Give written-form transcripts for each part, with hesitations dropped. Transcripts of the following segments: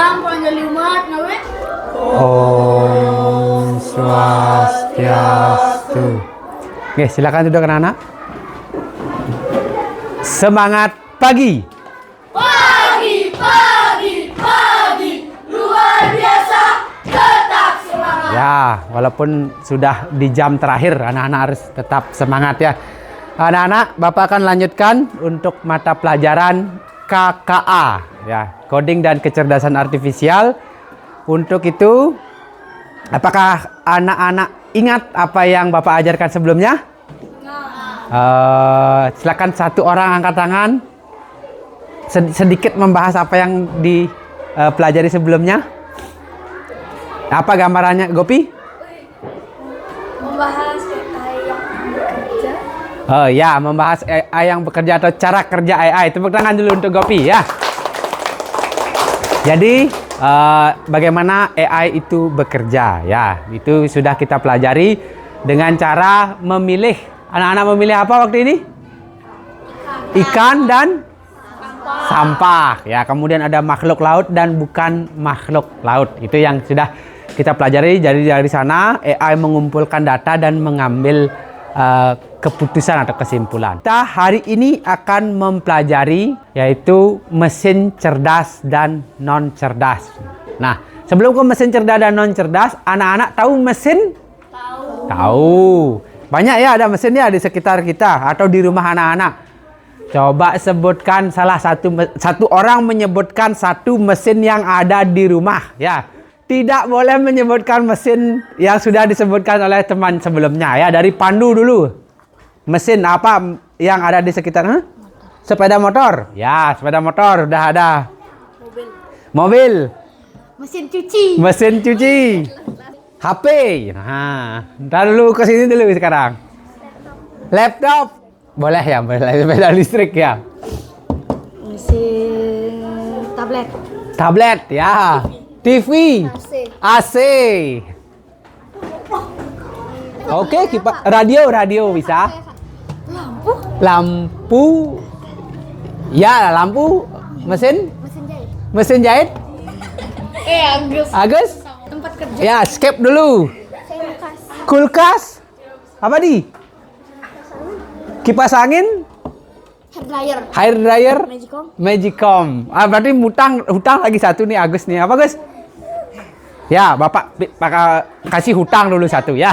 Salam panjali umat nawe. Om Swastiastu. Oke, silakan duduk anak-anak. Semangat pagi. Pagi, luar biasa, tetap semangat. Ya, walaupun sudah di jam terakhir, anak-anak harus tetap semangat ya. Anak-anak, Bapak akan lanjutkan untuk mata pelajaran KKA, ya, Coding dan Kecerdasan Artifisial. Untuk itu, apakah anak-anak ingat apa yang Bapak ajarkan sebelumnya? Silakan satu orang angkat tangan. Sedikit membahas apa yang dipelajari sebelumnya. Apa gambarannya, Gopi? Membahas AI yang bekerja. Oh ya, membahas AI yang bekerja atau cara kerja AI. Tepuk tangan dulu untuk Gopi ya. Jadi bagaimana AI itu bekerja ya? Itu sudah kita pelajari dengan cara memilih. Anak-anak memilih apa waktu ini? Ikan dan sampah. Ya, kemudian ada makhluk laut dan bukan makhluk laut. Itu yang sudah kita pelajari. Jadi dari sana AI mengumpulkan data dan mengambil keputusan atau kesimpulan. Kita hari ini akan mempelajari yaitu mesin cerdas dan non cerdas. Nah, sebelum ke mesin cerdas dan non cerdas, anak-anak tahu mesin? Tahu. Banyak ya ada mesinnya di sekitar kita atau di rumah anak-anak. Coba sebutkan satu orang menyebutkan satu mesin yang ada di rumah ya. Tidak boleh menyebutkan mesin yang sudah disebutkan oleh teman sebelumnya ya. Dari Pandu dulu. Mesin apa yang ada di sekitar? Sepeda motor. Ya, sepeda motor udah ada. Mobil. Mesin cuci. Mesin cuci. HP. Nah, ntar dulu ke sini dulu sekarang. Laptop. Boleh ya, boleh sepeda listrik ya. Mesin tablet. Tablet ya. TV. AC. Oke, radio bisa. Lampu. Ya, lampu. Mesin jahit. Agus. Tempat kerja. Ya, skip dulu. Kulkas. Apa di? Kipas angin. Hair dryer. Magicom. Berarti hutang lagi satu nih Agus nih. Apa Gus? Ya, Bapak kasih hutang dulu satu ya.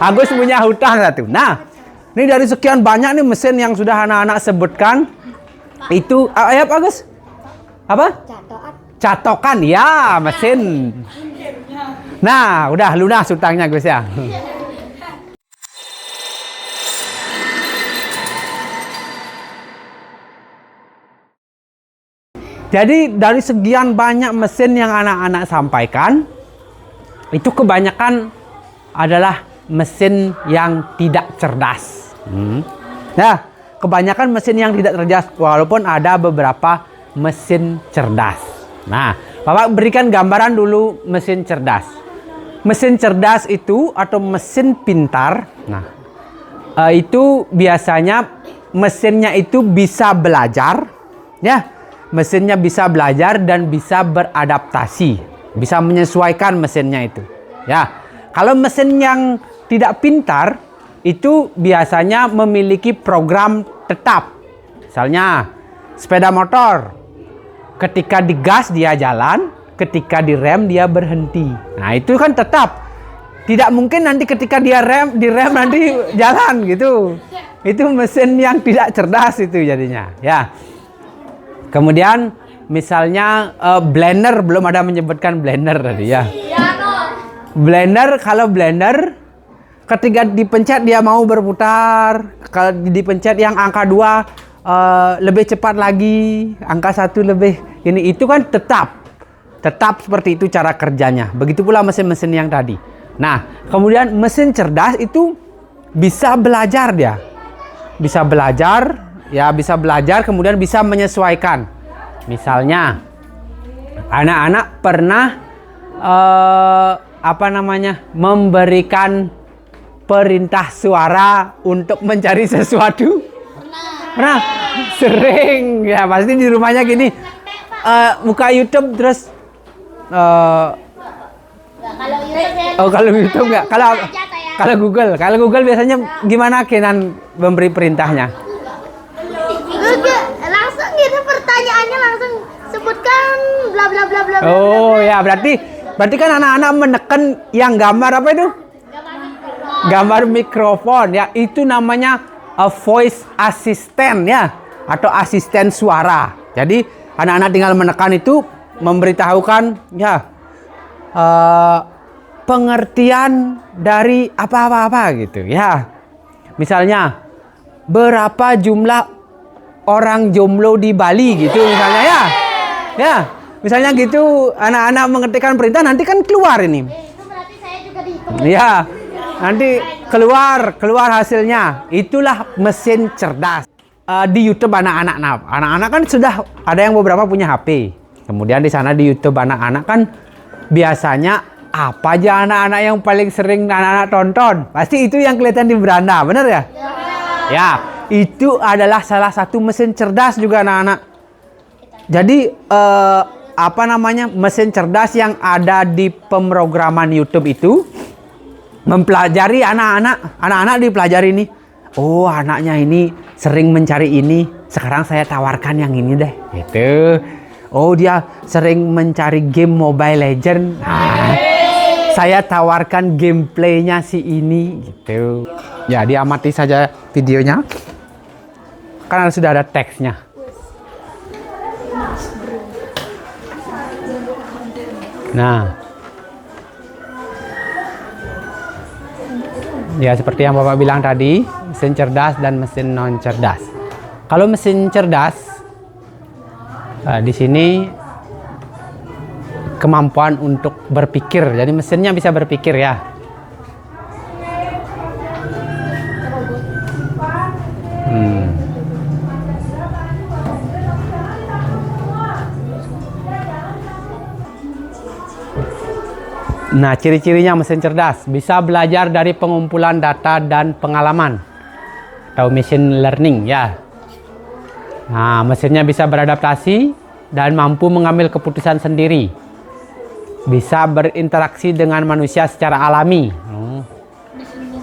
Agus punya hutang satu. Nah, ini dari sekian banyak nih mesin yang sudah anak-anak sebutkan. Itu apa Agus? Apa? Catokan ya, mesin. Nah, udah lunas hutangnya Gus ya. Jadi dari sekian banyak mesin yang anak-anak sampaikan, itu kebanyakan adalah mesin yang tidak cerdas. Nah, kebanyakan mesin yang tidak cerdas, walaupun ada beberapa mesin cerdas. Nah, Bapak berikan gambaran dulu mesin cerdas. Mesin cerdas itu atau mesin pintar, nah itu biasanya mesinnya itu bisa belajar, ya. Mesinnya bisa belajar dan bisa beradaptasi, bisa menyesuaikan mesinnya itu. Ya, kalau mesin yang tidak pintar itu biasanya memiliki program tetap. Misalnya sepeda motor, ketika digas dia jalan, ketika direm dia berhenti. Nah, itu kan tetap. Tidak mungkin nanti ketika direm nanti jalan gitu. Itu mesin yang tidak cerdas itu jadinya. Ya. Kemudian misalnya blender, belum ada menyebutkan blender tadi ya. Blender, kalau blender ketika dipencet dia mau berputar. Kalau dipencet yang angka 2 lebih cepat lagi, angka 1 lebih ini, itu kan tetap seperti itu cara kerjanya. Begitu pula mesin-mesin yang tadi. Nah, kemudian mesin cerdas itu bisa belajar dia. Bisa belajar kemudian bisa menyesuaikan. Misalnya anak-anak pernah memberikan perintah suara untuk mencari sesuatu? Pernah? Sering ya, pasti di rumahnya gini, buka YouTube terus Kalau YouTube oh kalau YouTube nggak, kalau Google biasanya gimana Kenan memberi perintahnya? langsung gitu pertanyaannya langsung sebutkan bla bla bla bla. Oh ya, berarti kan anak-anak menekan yang gambar apa itu? Gambar mikrofon ya, itu namanya voice assistant ya, atau asisten suara. Jadi anak-anak tinggal menekan itu, memberitahukan ya pengertian dari apa-apa gitu ya. Misalnya berapa jumlah orang jomblo di Bali gitu misalnya ya. Ya, misalnya gitu anak-anak mengetikkan perintah, nanti kan keluar ini. Itu berarti saya juga dihitung. Ya, nanti keluar hasilnya. Itulah mesin cerdas. Di YouTube anak-anak kan sudah ada yang beberapa punya HP. Kemudian di sana di YouTube anak-anak kan biasanya apa aja anak-anak yang paling sering anak-anak tonton? Pasti itu yang kelihatan di beranda, benar ya? Ya, itu adalah salah satu mesin cerdas juga anak-anak. Jadi apa namanya, mesin cerdas yang ada di pemrograman YouTube itu mempelajari anak-anak dipelajari nih. Oh, anaknya ini sering mencari ini, sekarang saya tawarkan yang ini deh, gitu. Oh, dia sering mencari game Mobile Legend. Nah, saya tawarkan gameplaynya si ini, gitu. Ya, diamati saja videonya. Karena sudah ada teksnya. Nah, ya seperti yang Bapak bilang tadi, mesin cerdas dan mesin non cerdas. Kalau mesin cerdas, di sini kemampuan untuk berpikir, jadi mesinnya bisa berpikir ya. Nah, ciri-cirinya mesin cerdas bisa belajar dari pengumpulan data dan pengalaman atau machine learning ya. Nah, mesinnya bisa beradaptasi dan mampu mengambil keputusan sendiri. Bisa berinteraksi dengan manusia secara alami.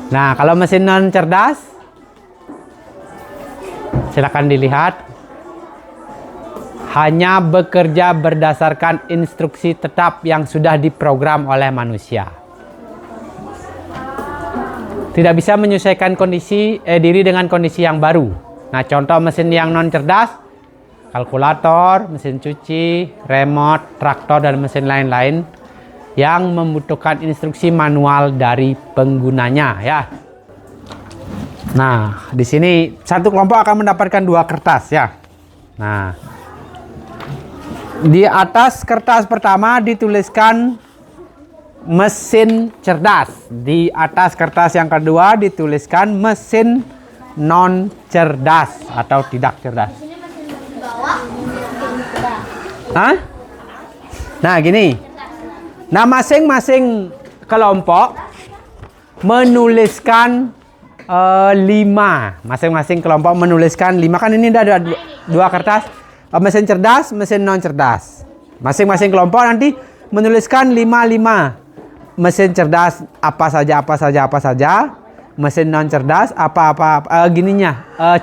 Nah, kalau mesin non cerdas, silakan dilihat. Hanya bekerja berdasarkan instruksi tetap yang sudah diprogram oleh manusia. Tidak bisa menyesuaikan diri dengan kondisi yang baru. Nah, contoh mesin yang non cerdas, kalkulator, mesin cuci, remote, traktor, dan mesin lain-lain yang membutuhkan instruksi manual dari penggunanya ya. Nah, di sini satu kelompok akan mendapatkan 2 kertas ya. Nah, di atas kertas pertama dituliskan mesin cerdas. Di atas kertas yang kedua dituliskan mesin non cerdas atau tidak cerdas. Hah? Nah, gini. Nah, masing-masing kelompok menuliskan 5. Masing-masing kelompok menuliskan 5. Kan ini ada 2 kertas. Mesin cerdas, mesin non cerdas. Masing-masing kelompok nanti menuliskan 5. Mesin cerdas apa saja. Mesin non cerdas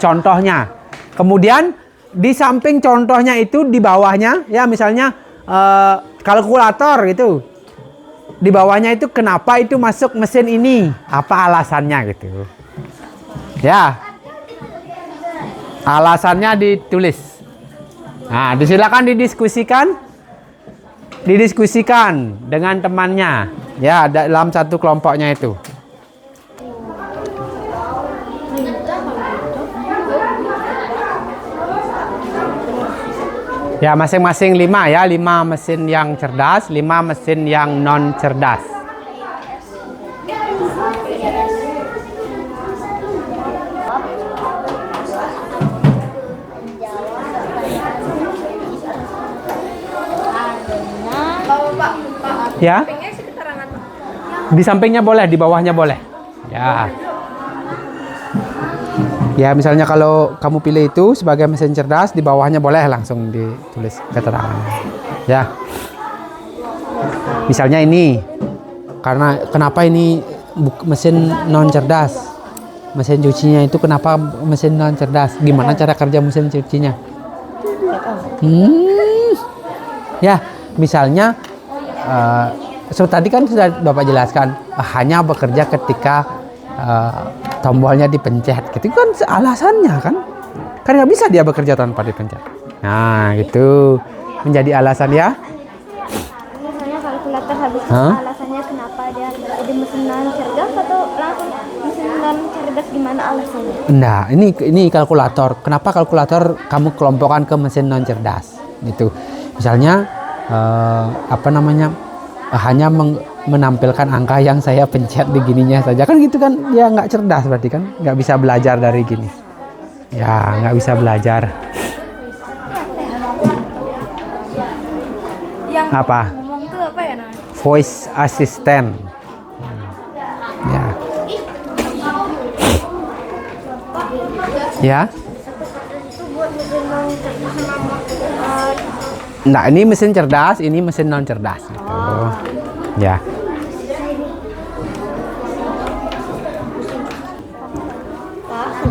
contohnya. Kemudian di samping contohnya itu di bawahnya ya, misalnya kalkulator gitu. Di bawahnya itu kenapa itu masuk mesin ini? Apa alasannya gitu. Ya. Alasannya ditulis. Nah, silakan didiskusikan dengan temannya ya dalam satu kelompoknya itu. Ya, masing-masing 5 ya, 5 mesin yang cerdas, 5 mesin yang non cerdas. Ya, di sampingnya boleh, di bawahnya boleh. Ya. Ya, misalnya kalau kamu pilih itu sebagai mesin cerdas, di bawahnya boleh langsung ditulis keterangan. Ya. Misalnya ini, karena kenapa ini mesin non cerdas? Mesin cucinya itu kenapa mesin non cerdas? Gimana cara kerja mesin cucinya? Ya, misalnya tadi kan sudah Bapak jelaskan, hanya bekerja ketika tombolnya dipencet. Gitu kan alasannya kan? Kan nggak bisa dia bekerja tanpa dipencet. Nah, itu menjadi alasan ya. Misalnya kalkulator habis Hah? alasannya kenapa dia jadi mesin non cerdas atau langsung mesin non cerdas, gimana alasannya? Nah, ini kalkulator. Kenapa kalkulator kamu kelompokkan ke mesin non cerdas? Gitu. Misalnya hanya menampilkan angka yang saya pencet di gininya saja kan gitu kan, ya nggak cerdas berarti kan, nggak bisa belajar dari gini. Ya, nggak bisa belajar. Yang Apa? ngomong tuh apa ya namanya? Voice assistant. Ya. Ya. Nah, ini mesin cerdas, ini mesin non cerdas gitu. Ya.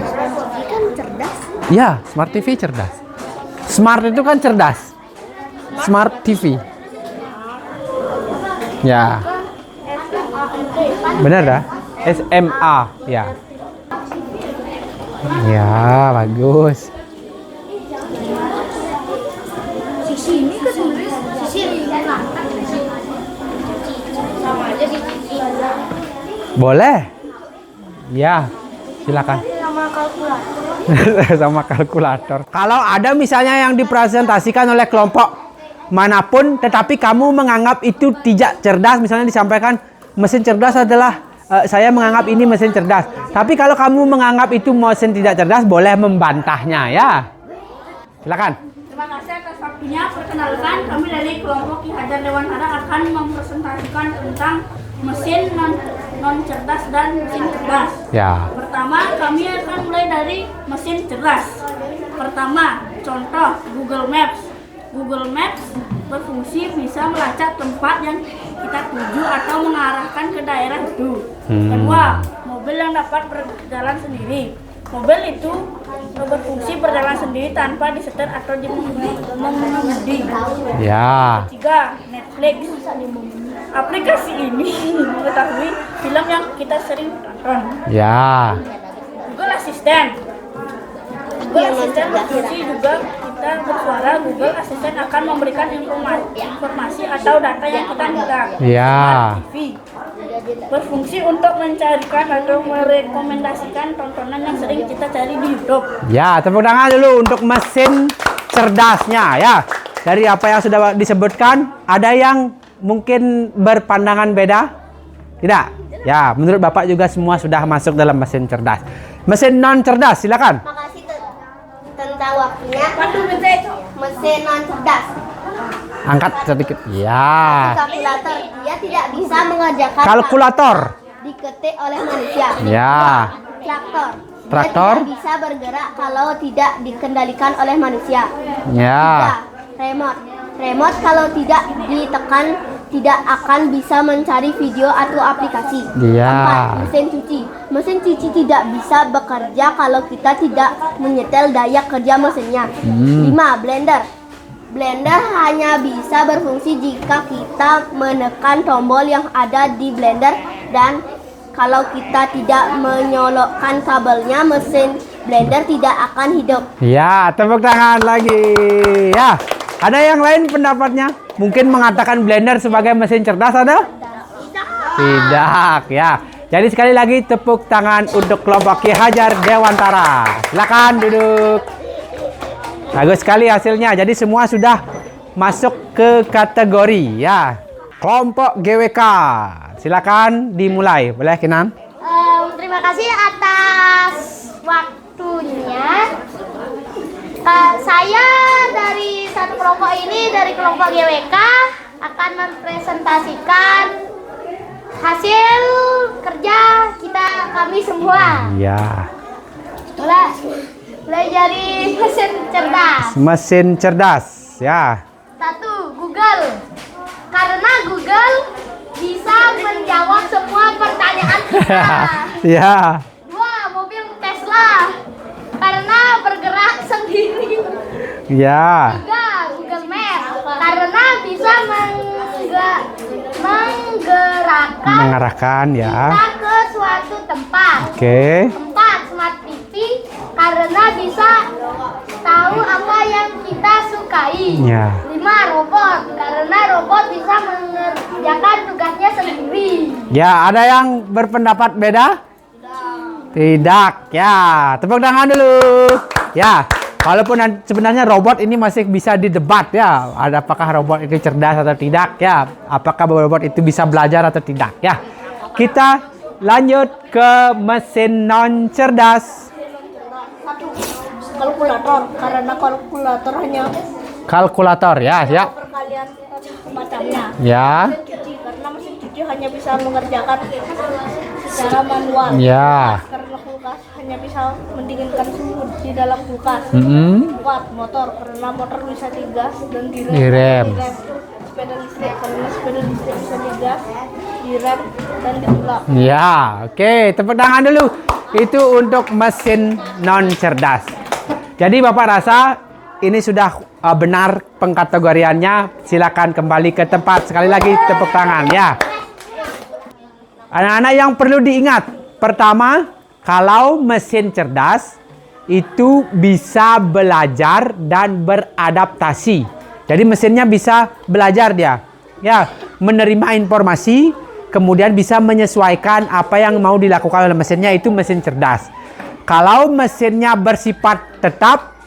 Smart TV kan cerdas. Ya, smart TV cerdas. Smart itu kan cerdas. Smart TV. Ya. Benar dah. SMA, ya. Ya, bagus. Sisi ini kan tulis sisi ini sama aja sisi. Boleh. Ya, silakan. Sama kalkulator. Sama kalkulator. Kalau ada misalnya yang dipresentasikan oleh kelompok manapun, tetapi kamu menganggap itu tidak cerdas, misalnya disampaikan mesin cerdas adalah saya menganggap ini mesin cerdas. Tapi kalau kamu menganggap itu mesin tidak cerdas, boleh membantahnya ya. Silakan. Terima kasih atas waktunya. Perkenalkan, kami dari kelompok Ki Hajar Dewantara akan mempresentasikan tentang mesin non cerdas dan mesin cerdas. Ya. Pertama, kami akan mulai dari mesin cerdas. Pertama, contoh Google Maps. Google Maps berfungsi bisa melacak tempat yang kita tuju atau mengarahkan ke daerah itu. Kedua, mobil yang dapat berjalan sendiri. Mobil itu berfungsi berjalan sendiri tanpa disetir atau mengemudi. Ya. Ketiga, Netflix. Aplikasi ini mengetahui film yang kita sering tonton. Ya. Google Assistant. Google Assistant berfungsi juga kita bersuara. Google Assistant akan memberikan informasi atau data yang kita minta. Ya. Smart TV berfungsi untuk mencarikan atau merekomendasikan tontonan yang sering kita cari di YouTube. Ya, tepuk tangan dulu untuk mesin cerdasnya ya. Dari apa yang sudah disebutkan, ada yang mungkin berpandangan beda? Tidak? Ya, menurut Bapak juga semua sudah masuk dalam mesin cerdas. Mesin non cerdas, silakan. Makasih tentang waktunya. Mesin non cerdas. Angkat sedikit. Ya. Kalkulator dia tidak bisa mengerjakan Kalkulator. diketik oleh manusia. Ya. Traktor. Traktor. Dia tidak bisa bergerak kalau tidak dikendalikan oleh manusia. Ya. Tiga, remote. Remote kalau tidak ditekan tidak akan bisa mencari video atau aplikasi. Iya. Empat, mesin cuci. Mesin cuci tidak bisa bekerja kalau kita tidak menyetel daya kerja mesinnya. 5, blender. Blender hanya bisa berfungsi jika kita menekan tombol yang ada di blender, dan kalau kita tidak menyolokkan kabelnya, mesin blender tidak akan hidup. Ya, tepuk tangan lagi. Ya. Ada yang lain pendapatnya? Mungkin mengatakan blender sebagai mesin cerdas ada? Tidak, ya. Jadi sekali lagi tepuk tangan untuk kelompok Ki Hajar Dewantara. Silakan duduk. Bagus sekali hasilnya. Jadi semua sudah masuk ke kategori ya. Kelompok GWK. Silakan dimulai. Boleh, Kinan? Terima kasih atas waktunya. Saya dari satu kelompok ini, dari kelompok GWK, akan mempresentasikan hasil kerja kami semua. Ya. Mulai dari mesin cerdas. Mesin cerdas, ya. 1, Google. Karena Google bisa menjawab semua pertanyaan kita. Ya. 2. Mobil Tesla karena bergerak sendiri. Ya. 3. Google Maps karena bisa menggerakkan ya. kita ke suatu tempat. Oke. 4. Smart TV karena bisa tahu apa yang kita sukai. Ya. 5. Robot karena robot bisa mengerjakan tugasnya sendiri. Ya, ada yang berpendapat beda? Tidak. Ya, tepuk tangan dulu. Ya, walaupun sebenarnya robot ini masih bisa didebat ya. Apakah robot itu cerdas atau tidak ya? Apakah robot itu bisa belajar atau tidak ya? Kita lanjut ke mesin non cerdas. 1. Kalkulator karena kalkulator hanya Kalkulator ya. perkalian macamnya. Ya. Cuci karena mesin cuci hanya bisa mengerjakan secara manual. Ya. Karena kulkas hanya bisa mendinginkan suhu di dalam kulkas. 4. Motor karena motor bisa digas dan direm. Direm. Sepeda listrik karena sepeda listrik bisa digas, direm dan diulap. Ya, oke, tepuk tangan dulu. Itu untuk mesin non cerdas. Jadi Bapak rasa ini sudah benar pengkategoriannya. Silakan kembali ke tempat. Sekali lagi tepuk tangan ya. Anak-anak yang perlu diingat. Pertama, kalau mesin cerdas itu bisa belajar dan beradaptasi. Jadi mesinnya bisa belajar dia. Ya, menerima informasi, kemudian bisa menyesuaikan apa yang mau dilakukan oleh mesinnya, itu mesin cerdas. Kalau mesinnya bersifat tetap,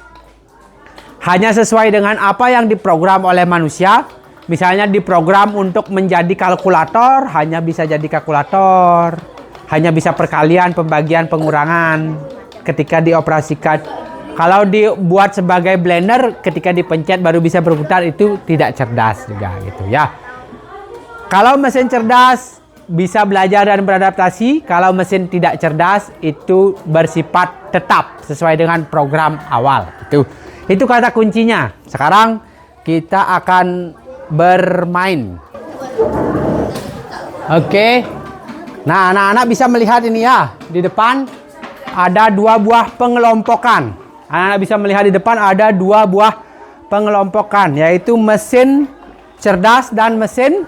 hanya sesuai dengan apa yang diprogram oleh manusia, misalnya diprogram untuk menjadi kalkulator, hanya bisa jadi kalkulator, hanya bisa perkalian, pembagian, pengurangan ketika dioperasikan. Kalau dibuat sebagai blender, ketika dipencet baru bisa berputar, itu tidak cerdas juga gitu ya. Kalau mesin cerdas bisa belajar dan beradaptasi, kalau mesin tidak cerdas itu bersifat tetap sesuai dengan program awal. Itu kata kuncinya. Sekarang kita akan bermain. Oke. Nah, anak-anak bisa melihat ini ya. Di depan ada 2 buah pengelompokan. Anak-anak bisa melihat di depan ada 2 buah pengelompokan, yaitu mesin cerdas dan mesin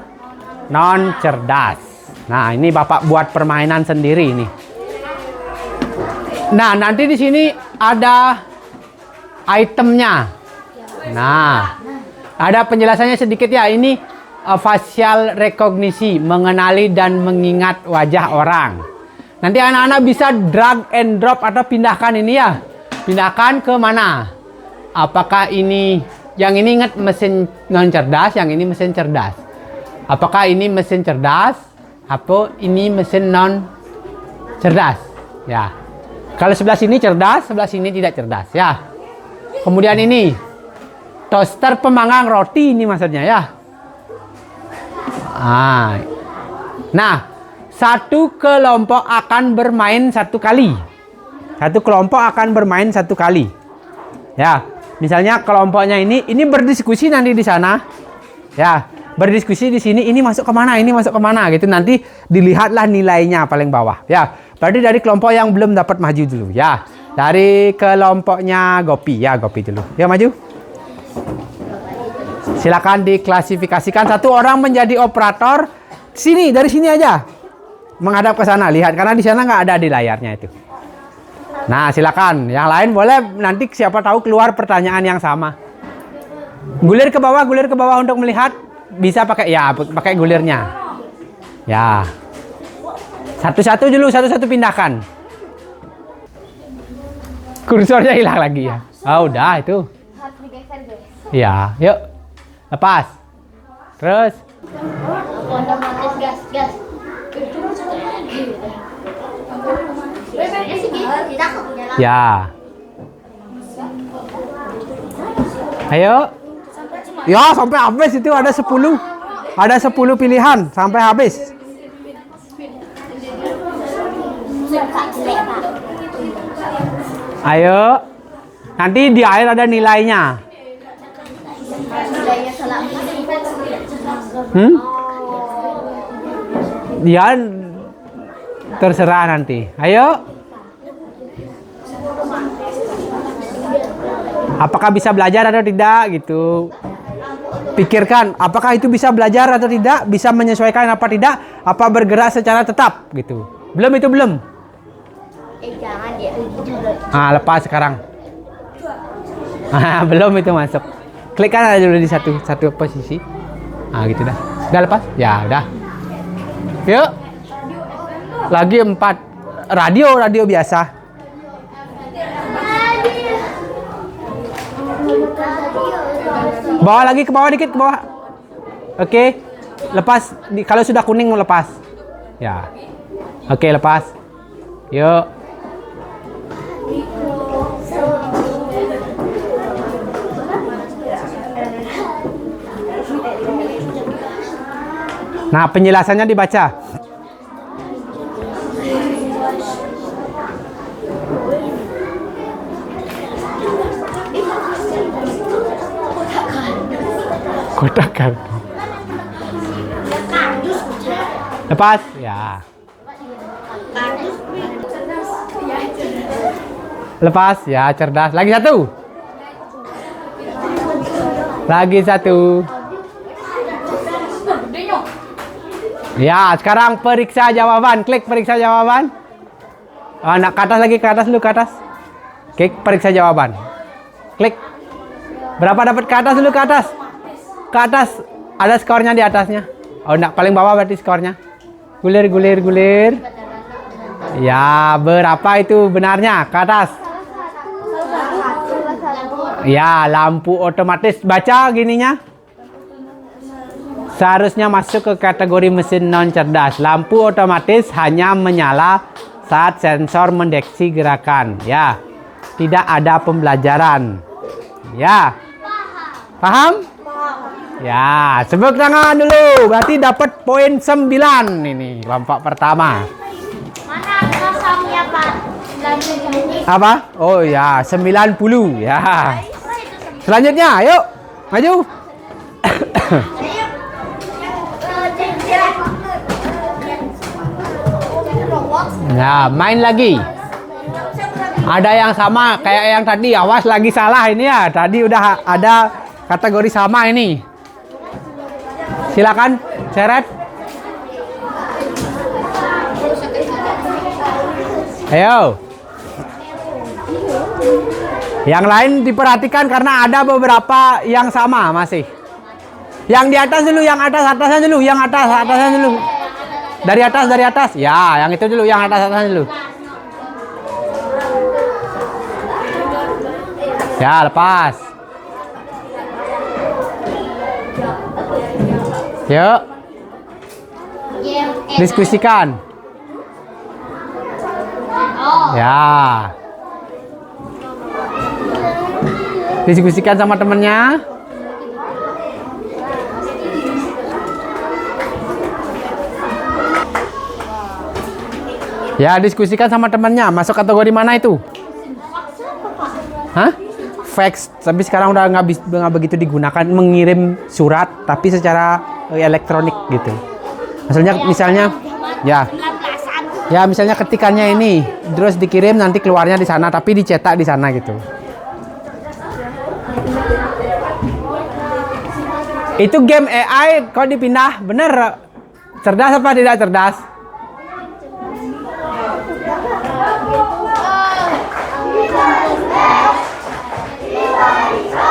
non cerdas. Nah, ini Bapak buat permainan sendiri ini. Nah, nanti di sini ada itemnya. Nah, ada penjelasannya sedikit ya. Ini facial recognition, mengenali dan mengingat wajah orang. Nanti anak-anak bisa drag and drop atau pindahkan ini ya. Pindahkan ke mana? Apakah ini, yang ini ingat mesin non cerdas, yang ini mesin cerdas. Apakah ini mesin cerdas atau ini mesin non cerdas? Ya. Kalau sebelah sini cerdas, sebelah sini tidak cerdas ya. Kemudian ini toaster pemanggang roti, ini maksudnya ya. Nah, satu kelompok akan bermain 1 kali. Satu kelompok akan bermain 1 kali. Ya, misalnya kelompoknya ini berdiskusi nanti di sana. Ya, berdiskusi di sini, ini masuk kemana, ini masuk kemana gitu. Nanti dilihatlah nilainya paling bawah. Ya, berarti dari kelompok yang belum dapat maju dulu. Ya, dari kelompoknya Gopi. Ya, Gopi dulu. Ya, maju. Silakan diklasifikasikan. 1 orang menjadi operator. Sini, dari sini aja. Menghadap ke sana, lihat. Karena di sana nggak ada di layarnya itu. Nah, silakan. Yang lain boleh, nanti siapa tahu keluar pertanyaan yang sama. Gulir ke bawah untuk melihat. Bisa pakai, ya, pakai gulirnya. Ya. Satu-satu dulu, satu-satu pindahkan. Kursornya hilang lagi ya. Oh, udah itu. Ya, yuk. Lepas. Terus. Gas. Ya. Ayo. Ya, sampai habis itu ada 10. Ada 10 pilihan sampai habis. Ayo. Nanti di akhir ada nilainya. Ya, terserah nanti. Ayo. Apakah bisa belajar atau tidak gitu. Pikirkan, apakah itu bisa belajar atau tidak, bisa menyesuaikan apa tidak, apa bergerak secara tetap gitu. Belum itu belum. Jangan dia dulu. Lepas sekarang. Belum itu masuk. Klikkan aja dulu di satu posisi. Gitu dah. Udah lepas? Ya, udah. Yuk. Lagi 4. Radio biasa. Bawa lagi ke bawah dikit, ke bawah. Oke. Lepas. Kalau sudah kuning lepas. Ya. Oke, lepas. Yuk. Nah, penjelasannya dibaca. Kotak kartu. Lepas, ya. Lepas, ya, cerdas. Lagi satu. Lagi satu. Ya, sekarang periksa jawaban. Klik periksa jawaban. Nah, ke atas lagi, ke atas dulu, ke atas. Klik periksa jawaban. Klik. Berapa dapat ke atas dulu, ke atas. Ke atas. Ada skornya di atasnya. Oh, enggak, paling bawah berarti skornya. Gulir, gulir, gulir. Ya, berapa itu benarnya? Ke atas. Ya, lampu otomatis. Baca gininya. Seharusnya masuk ke kategori mesin non cerdas. Lampu otomatis hanya menyala saat sensor mendeteksi gerakan. Ya, tidak ada pembelajaran. Ya, paham? Ya, tepuk tangan dulu. Berarti dapat poin 9 ini kelompok pertama. Mana kosongnya, Pak? Apa? Oh ya, 90. Ya. Selanjutnya, ayo. Maju. Nah, main lagi. Ada yang sama kayak yang tadi. Awas lagi salah ini ya. Tadi udah ada kategori sama ini. Silakan, seret. Ayo. Yang lain diperhatikan karena ada beberapa yang sama masih. Yang di atas dulu, yang atasnya dulu, yang atasnya dulu. Dari atas. Ya, yang itu dulu, yang atasnya dulu. Ya, lepas. Yuk. Diskusikan. Ya. Diskusikan sama temennya. Ya, diskusikan sama temannya. Masuk kategori mana itu? Hah? Fax. Tapi sekarang udah nggak begitu digunakan. Mengirim surat, tapi secara elektronik gitu. Misalnya, ya misalnya ketikannya ini, terus dikirim nanti keluarnya di sana, tapi dicetak di sana gitu. Itu game AI kok dipindah, bener? Cerdas apa tidak cerdas?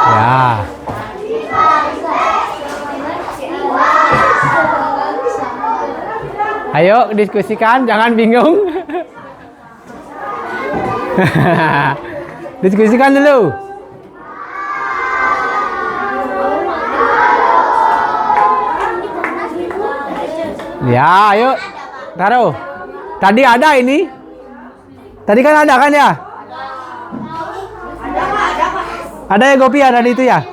Ya. Ayo diskusikan, jangan bingung. Diskusikan dulu. Ya, ayo. Taruh. Tadi ada ini. Tadi kan ada kan ya? Ada ya Gopi ya tadi itu ya?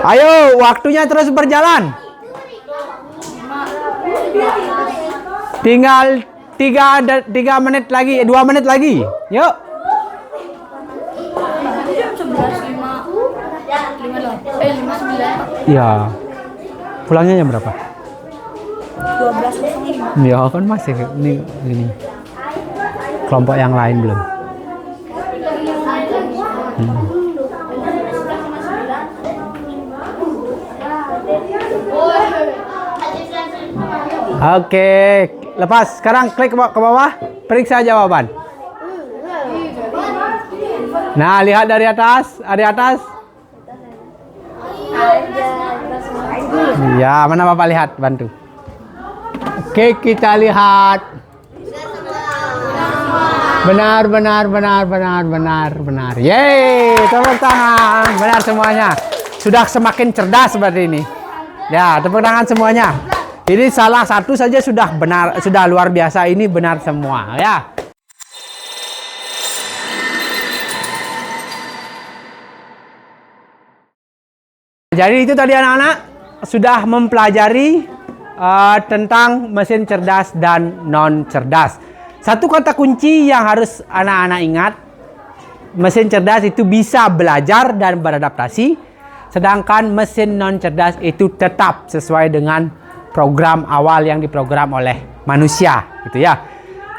Ayo, waktunya terus berjalan. Tinggal 3 menit lagi, 2 menit lagi. Yuk. Ya. Pulangnya jam berapa? 12.05. Ya kan masih ini. Kelompok yang lain belum. Oke, lepas. Sekarang klik ke bawah, periksa jawaban. Nah, lihat dari atas, ada di atas. Ya, mana Bapak lihat, bantu. Oke, kita lihat. Benar. Yeay, tepuk tangan. Benar semuanya. Sudah semakin cerdas seperti ini. Ya, tepuk tangan semuanya. Ini salah satu saja sudah benar, sudah luar biasa. Ini benar semua, ya. Jadi itu tadi anak-anak sudah mempelajari tentang mesin cerdas dan non cerdas. Satu kata kunci yang harus anak-anak ingat, mesin cerdas itu bisa belajar dan beradaptasi, sedangkan mesin non cerdas itu tetap sesuai dengan program awal yang diprogram oleh manusia, gitu ya.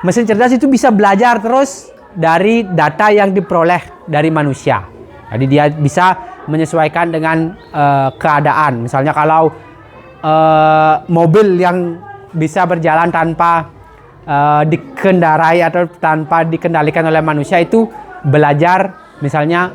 Mesin cerdas itu bisa belajar terus dari data yang diperoleh dari manusia. Jadi dia bisa menyesuaikan dengan keadaan. Misalnya kalau mobil yang bisa berjalan tanpa dikendarai atau tanpa dikendalikan oleh manusia itu belajar, misalnya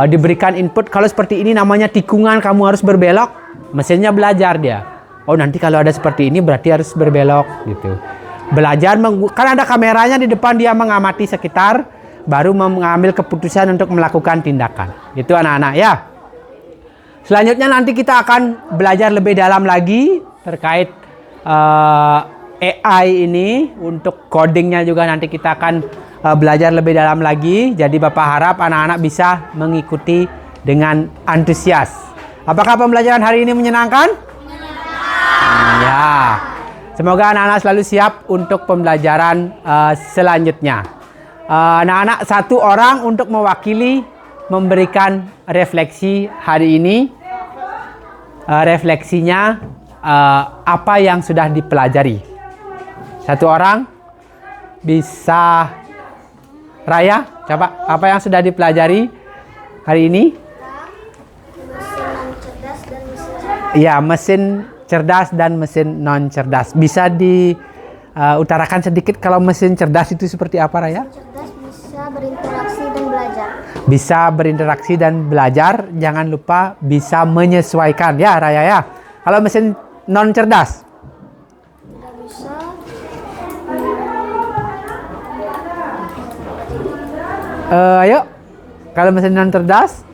diberikan input kalau seperti ini namanya tikungan, kamu harus berbelok, mesinnya belajar dia. Oh, nanti kalau ada seperti ini berarti harus berbelok gitu. Belajar kan ada kameranya di depan, dia mengamati sekitar baru mengambil keputusan untuk melakukan tindakan. Itu anak-anak ya. Selanjutnya nanti kita akan belajar lebih dalam lagi terkait AI ini. Untuk codingnya juga nanti kita akan belajar lebih dalam lagi. Jadi Bapak harap anak-anak bisa mengikuti dengan antusias. Apakah pembelajaran hari ini menyenangkan? Ya. Semoga anak-anak selalu siap untuk pembelajaran selanjutnya. Anak-anak satu orang untuk mewakili memberikan refleksi hari ini. Refleksinya apa yang sudah dipelajari. Satu orang bisa. Raya, coba apa yang sudah dipelajari hari ini? Iya, mesin cerdas dan mesin non cerdas. Bisa diutarakan sedikit kalau mesin cerdas itu seperti apa, Raya? Cerdas bisa berinteraksi dan belajar. Bisa berinteraksi dan belajar. Jangan lupa bisa menyesuaikan ya, Raya ya. Kalau mesin non cerdas? Tidak bisa. Ayo, kalau mesin non cerdas? Tidak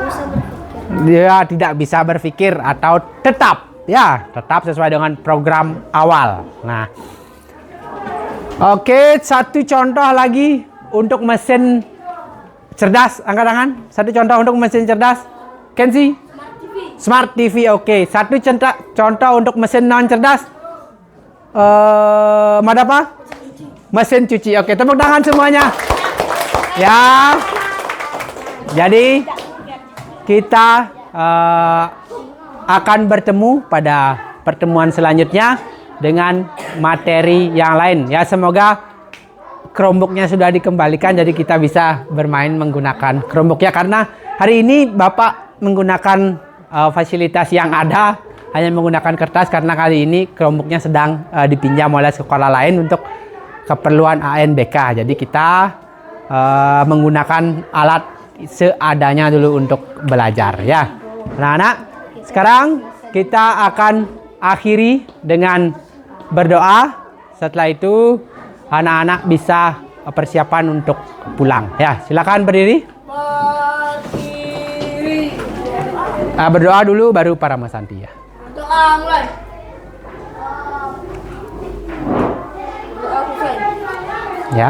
bisa berpikir. Dia tidak bisa berpikir atau tetap sesuai dengan program awal. Nah, oke, satu contoh lagi untuk mesin cerdas, angkat tangan. Satu contoh untuk mesin cerdas, Kenzi? Smart TV, oke. Satu contoh untuk mesin non cerdas, Madapa? Mesin cuci, oke. Tepuk tangan semuanya. Ya. Jadi kita akan bertemu pada pertemuan selanjutnya dengan materi yang lain. Ya, semoga Chromebook-nya sudah dikembalikan jadi kita bisa bermain menggunakan Chromebook ya, karena hari ini Bapak menggunakan fasilitas yang ada, hanya menggunakan kertas karena kali ini Chromebook-nya sedang dipinjam oleh sekolah lain untuk keperluan ANBK. Jadi kita menggunakan alat seadanya dulu untuk belajar ya. Anak-anak, sekarang kita akan akhiri dengan berdoa. Setelah itu anak-anak bisa persiapan untuk pulang ya. Silakan berdiri. Berdoa dulu baru para Masanti ya. Doa mulai. Doa selesai. Ya.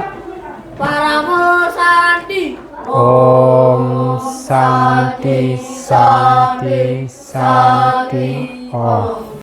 Para Masanti. Om Santi Santi Santi Om.